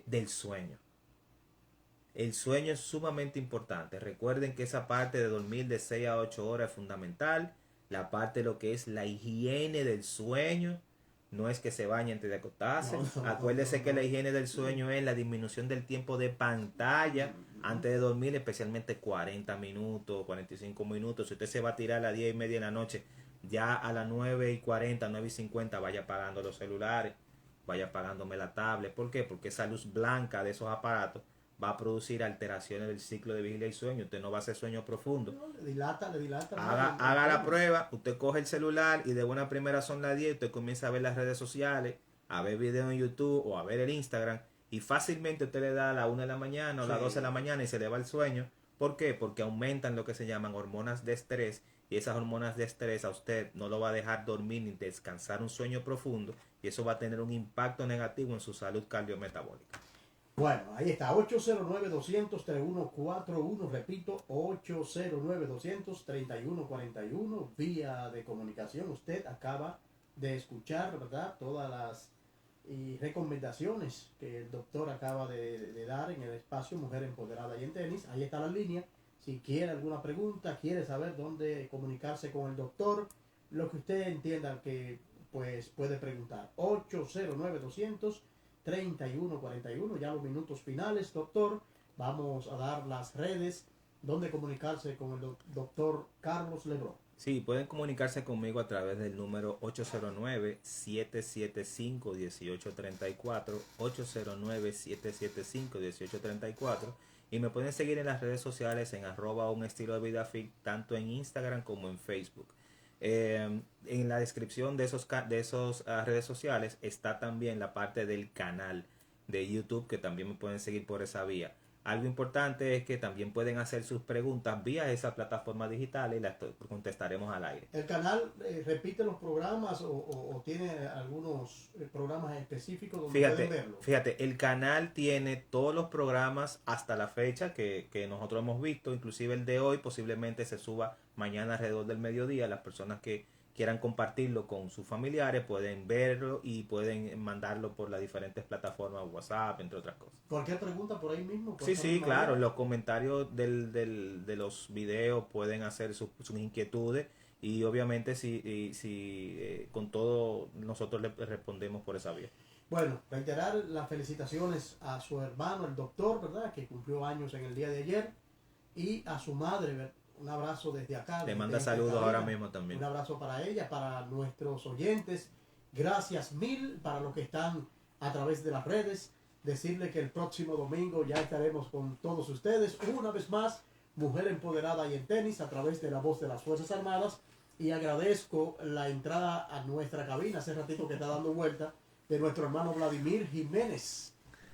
Speaker 2: del sueño. El sueño es sumamente importante. Recuerden que esa parte de dormir de 6 a 8 horas es fundamental. La parte de lo que es la higiene del sueño. No es que se bañe antes de acostarse. Acuérdese que la higiene del sueño es la disminución del tiempo de pantalla antes de dormir, especialmente 40 minutos, 45 minutos. Si usted se va a tirar a las 10:30 de la noche, ya a las 9:40, 9:50 vaya apagando los celulares, vaya apagándome la tablet. ¿Por qué? Porque esa luz blanca de esos aparatos va a producir alteraciones del ciclo de vigilia y sueño. Usted no va a hacer sueño profundo.
Speaker 1: No, le dilata.
Speaker 2: Haga la prueba, usted coge el celular y de buena primera son las 10, usted comienza a ver las redes sociales, a ver videos en YouTube o a ver el Instagram y fácilmente usted le da a la 1 de la mañana o las 12 de la mañana y se le va el sueño. ¿Por qué? Porque aumentan lo que se llaman hormonas de estrés y esas hormonas de estrés a usted no lo va a dejar dormir ni descansar un sueño profundo y eso va a tener un impacto negativo en su salud cardiometabólica.
Speaker 1: Bueno, ahí está, 809-200-3141, repito, 809-200-3141, vía de comunicación. Usted acaba de escuchar, ¿verdad?, todas las recomendaciones que el doctor acaba de dar en el espacio Mujer Empoderada y en Tenis. Ahí está la línea, si quiere alguna pregunta, quiere saber dónde comunicarse con el doctor, lo que usted entienda que pues puede preguntar. 809-200-3141, ya los minutos finales, doctor. Vamos a dar las redes donde comunicarse con el doctor Carlos Lebrón.
Speaker 2: Sí, pueden comunicarse conmigo a través del número 809-775-1834, 809-775-1834 y me pueden seguir en las redes sociales en @un estilo de vida fit, tanto en Instagram como en Facebook. En la descripción de esos redes sociales está también la parte del canal de YouTube, que también me pueden seguir por esa vía. Algo importante es que también pueden hacer sus preguntas vía esa plataforma digital y las contestaremos al aire.
Speaker 1: ¿El canal repite los programas o tiene algunos programas específicos donde pueden verlo?
Speaker 2: Fíjate, el canal tiene todos los programas hasta la fecha que nosotros hemos visto, inclusive el de hoy posiblemente se suba mañana alrededor del mediodía. Las personas que quieran compartirlo con sus familiares pueden verlo y pueden mandarlo por las diferentes plataformas, WhatsApp, entre otras cosas.
Speaker 1: ¿Cualquier pregunta por ahí mismo?
Speaker 2: Sí, claro, en los comentarios de los videos pueden hacer sus inquietudes y obviamente si con todo nosotros le respondemos por esa vía.
Speaker 1: Bueno, reiterar las felicitaciones a su hermano, el doctor, ¿verdad?, que cumplió años en el día de ayer, y a su madre, ¿verdad? Un abrazo desde acá.
Speaker 2: Le manda saludos ahora mismo también.
Speaker 1: Un abrazo para ella, para nuestros oyentes. Gracias mil para los que están a través de las redes. Decirle que el próximo domingo ya estaremos con todos ustedes. Una vez más, Mujer Empoderada y en Tenis, a través de la voz de las Fuerzas Armadas. Y agradezco la entrada a nuestra cabina, hace ratito que está dando vuelta, de nuestro hermano Vladimir Jiménez,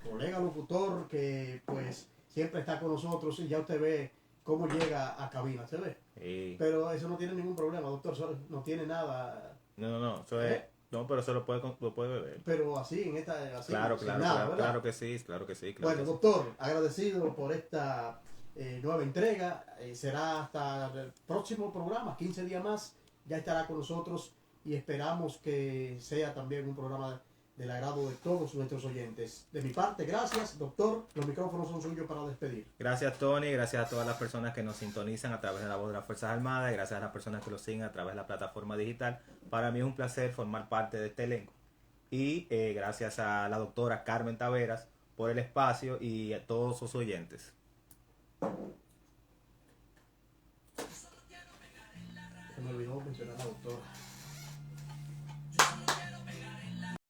Speaker 1: colega locutor que pues siempre está con nosotros y ya usted ve cómo llega a cabina, ¿se ve?
Speaker 2: Sí.
Speaker 1: Pero eso no tiene ningún problema, doctor, no tiene nada.
Speaker 2: No, eso es... No, pero eso lo puede beber.
Speaker 1: Pero así, en esta... Así,
Speaker 2: claro que sí.
Speaker 1: Bueno, doctor, agradecido por esta nueva entrega. Será hasta el próximo programa, 15 días más. Ya estará con nosotros y esperamos que sea también un programa del agrado de todos nuestros oyentes. De mi parte, gracias, doctor. Los micrófonos son suyos para despedir.
Speaker 2: Gracias, Tony. Gracias a todas las personas que nos sintonizan a través de la voz de las Fuerzas Armadas. Y gracias a las personas que lo siguen a través de la plataforma digital. Para mí es un placer formar parte de este elenco. Y gracias a la doctora Carmen Taveras por el espacio y a todos sus oyentes.
Speaker 1: Se me olvidó mencionar a la doctora.